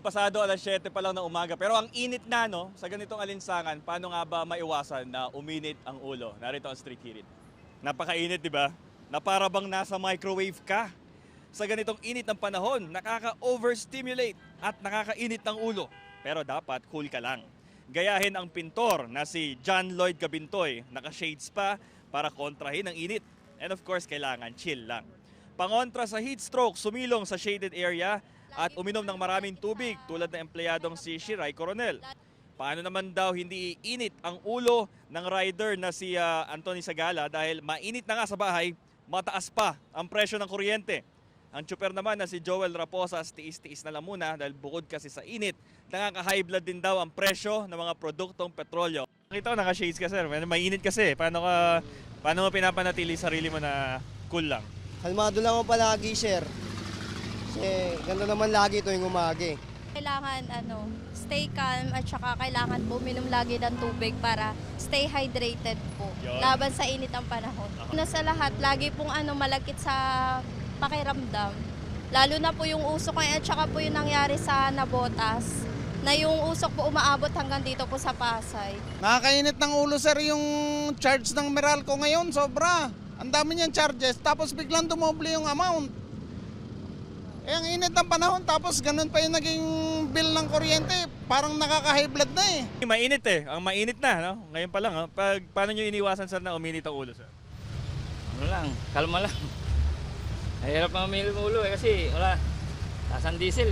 pasado alas 7 pa lang ng umaga. Pero ang init na, no? Sa ganitong alinsangan, paano nga ba maiwasan na uminit ang ulo? Narito ang Street Hirit. Napakainit, di ba? Na para bang nasa microwave ka. Sa ganitong init ng panahon, nakaka-overstimulate at nakakainit ng ulo. Pero dapat cool ka lang. Gayahin ang pintor na si John Lloyd Cabintoy. Naka-shades pa para kontrahin ang init. And of course, kailangan chill lang. Pangontra sa heat stroke, sumilong sa shaded area at uminom ng maraming tubig tulad ng empleyadong si Shiray Coronel. Paano naman daw hindi init ang ulo ng rider na si Anthony Sagala dahil mainit na nga sa bahay, mataas pa ang presyo ng kuryente. Ang tsuper naman na si Joel Raposas, tiis-tiis na lang muna dahil bukod kasi sa init, nakaka-high blood din daw ang presyo ng mga produktong petrolyo. Nakita ko naka-shades ka sir, mainit kasi. Paano mo pinapanatili sarili mo na cool lang? Kalmado lang ako palagi, sir. Kasi ganda naman lagi tuwing umaga. Kailangan stay calm at saka kailangan po uminom lagi ng tubig para stay hydrated po. Yun. Laban sa init ng panahon. Una sa lahat, lagi pong malagkit sa pakiramdam. Lalo na po yung usok at saka po yung nangyari sa Nabotas na yung usok po umaabot hanggang dito po sa Pasay. Nakakainit ng ulo sir yung charge ng Meralco ngayon, sobra. Ang dami niyang charges, tapos biglang dumoble yung amount. Eh, ang init ng panahon, tapos ganun pa yung naging bill ng kuryente, parang nakaka-high blood na eh. Mainit eh, ang mainit na, no? Ngayon pa lang, ha? Paano nyo iniwasan sir na uminit ang ulo sir? Ano lang, kalma lang. Mahirap mamili ng ulo kasi wala, tasan diesel.